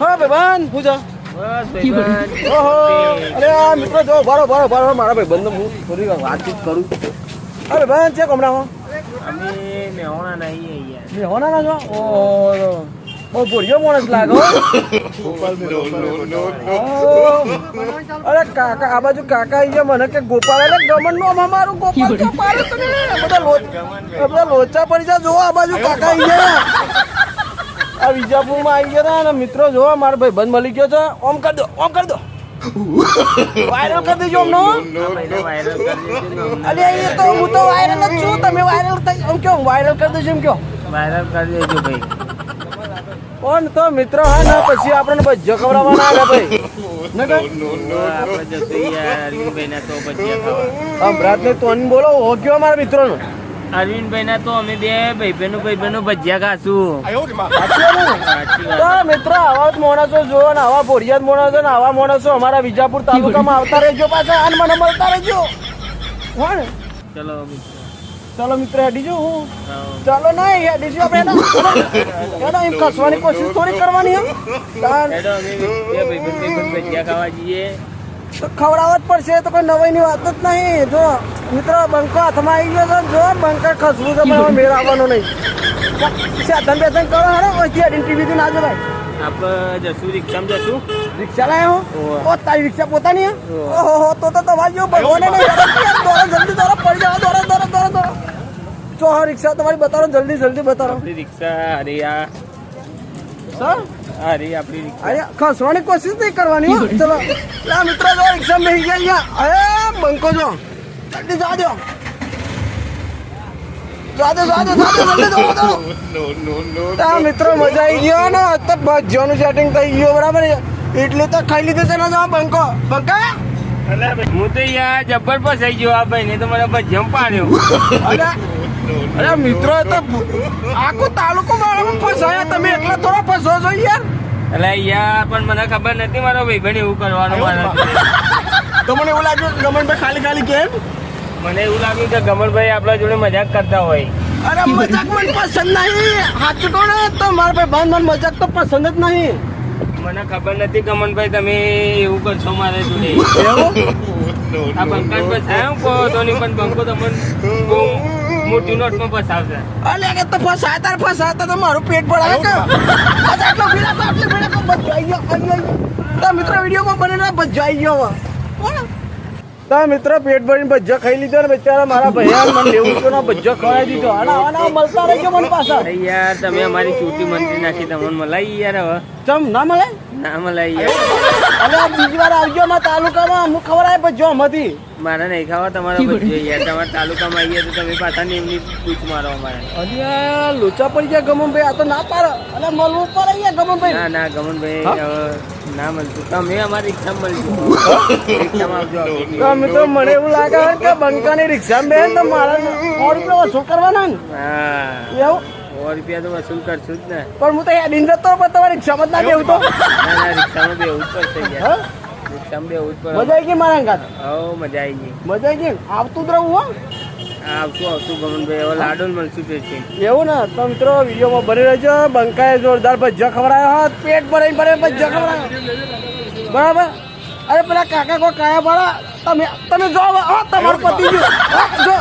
હા ભાઈબંધ હું છે બસ ભાઈબંધ. ઓહો અરે આ મિત્રો જો બારો મારા ભાઈબંધ હું થોડી વાતચીત કરું. અરે ભાઈબંધ છે હમણાં અમે મેહોણા નહીં અહીંયા. મેહોણા ના છો ઓહો બહુ ભોળિયો માણસ લાગો. અરે કાકા આ બાજુ કાકા આવી ગયા મને કે ગોપાલ એટલે ગમન નું અમારું ગોપાલ તો પાડો તમે બધા લોચા પડી જાય જો આ બાજુ કાકા આવી ગયા આ વિજાપુર માં આવી ગયા અને મિત્રો જો મારો ભાઈ બંધ મળી ગયો છે ઓમ કરી દો વાયરલ કરી દેજો અમને. અરે એ તો હું તો વાયરલ જ છું તમે વાયરલ થઈ એમ કયો વાયરલ કરી દેજો એમ કયો વાયરલ કરી દેજો ભાઈ. પણ તો મિત્રો હા ને પછી આપણને ભજીયો ખવડાવવાના આવ્યા ભાઈ આપણે જશું યાર અરવિંદભાઈ ના તો ભજીયા ખાવા. અમરાત ને તો બોલો હો ગયો મારા મિત્રો નો અરવિંદભાઈ ના તો અમે બે ભાઈબંધો ભજીયા ખાશું. તો મિત્રો આવા જ માણસો જોવો ને આવા ભોળિયા માણસો ને આવા માણસો અમારા વિજાપુર તાલુકામાં આવતા રહેજો પાછા અને મને મળતા રહેજો. હા ને ચલો મિત્રો. ચાલો મિત્ર હેડીજો હું ચાલો ના હેડીશું આપણે એનો એમ કસવાની કોશિશ થોડી કરવાની એમ હેડો અમે બે ભાઈબંધ ભજીયા ખાવા જઈએ. તો ખવડાવવા જ પડશે તો કોઈ નવાઈની વાત જ નહીં. જો મિત્રો બંકો હાથમાં આવી ગયો છે જો બંકા ખસવું છે પણ મેળ આવવાનો નહીં. સાધન બેસન કરો હેડો ઓછી હેડીને ટીવી ના જો ભાઈ આપણે જશું રિક્ષામાં જશું. રિક્ષા લાયો ઓ તારી રિક્ષા પોતાની ઓહો તો તમારી જો ભગવાને નહીં જલ્દી દોડો પડી જાવ દોડો જો હા રિક્ષા તમારી બતાવો જલ્દી બતાવો. આપણી રિક્ષા હરિયા સર આપણી રિક્ષા. અરે ખસવાની કોશિશ નહીં કરવાની હો. ચલો આ મિત્રો જો રિક્ષા બેસી ગયા અહીંયા અરે બંકો જો જલ્દી જાજો મિત્રો મજા આવી ગયો ને તો ભજીયાનું સેટિંગ થઈ ગયું બરાબર એટલે તો ખાઈ લીધું છે ને બંકો બંકા હું તો યાર જબ્બર ફસાઈ ગયો આ ભાઈ ને તો મને ભજીયા પાડ્યો. અરે મિત્રો તો આખો તાલુકો મારામાં ફસાયા તમે એકલા થોડા ફસો છો યાર. એટલે યાર પણ મને ખબર નથી મારો ભાઈબંધ એવું કરવાનું મારા તો મને એવું લાગ્યું ગમનભાઈ ખાલી કેમ મને એવું લાગ્યું કે ગમનભાઈ આપણા જોડે મજાક કરતા હોય. અરે મજાક મને પસંદ નહીં સાચું કહો ને તો મારા ભાઈ બંધ મજાક તો પસંદ જ નહીં. મને ખબર નથી ગમનભાઈ તમે એવું કરશો મારા જોડે. આ બંકા ફસાયો કહો તો નહીં પણ બંકો તમને બહુ મોટી નોટમાં ફસાવશે. અલે કે તો ફસાતા તો મારું પેટ ભરાવે કે આટલો ભીડા બચાઈ ગયો મિત્રો વિડીયોમાં બનેલા બચાઈ ગયો તા મિત્રો પેટ ભરીને ભજીયા ખાઈ લીધો ને બિચારા મારા ભૈયા મને લેવું તો ના ભજીયા ખવડાવી દીધો આના મળતા રહેજો મને પાછા. યાર તમે અમારી ચૂંટી મંત્રી નાખી તમને મલાઈ યાર હવે ચમ ના મળે ના મલાઈ યાર. અલે બીજી વાર આવજો માં તાલુકામાં અમુક ખબર આવે ભજીયો આમાંથી મારે નહીં ખાવા તમારા ભજીયા યાર. તમારા તાલુકામાં આવીએ તો તમે પાછા ને એમની પૂછ મારો અમારે. અરે લોચા પડી ગયા ગમનભાઈ આ તો ના પાડે અને મળવું પડે યાર ગમનભાઈ. ના ગમનભાઈ ના મળતું તમે અમારી રિક્ષામાં મળજો. રિક્ષામાં આવજો. મિત્રો મને એવું લાગે કે બંકાની રિક્ષામાં બેન તો મારા 100 રૂપિયા વસૂલ કરવાના ને હા એવું 100 રૂપિયા તો વસૂલ કરશું જ ને. પણ હું તો હેડીને જતો પણ તમારી રિક્ષામાં જ ના બેવું તો ના રિક્ષામાં બેવું જ પડશે યાર. રિક્ષામાં બેવું જ પડે. મજા આવી ગઈ મારા અંગાત હો મજા આવી ગઈ. મજા આવી ગઈ આવતું જ રહું હો આવતું ગમનભાઈ હવે લાડુ મળશું પેટી. એવું ને તો મિત્રો વિડીયોમાં બની રહેજો. બંકાએ જોરદાર ભજીયા ખવડાવ્યા પેટ ભરાઈને ભજીયા ખવડાવ્યા બરાબર. અરે પેલા કાકા કો કાયા વાળા તમે જો તમારું પતિ જો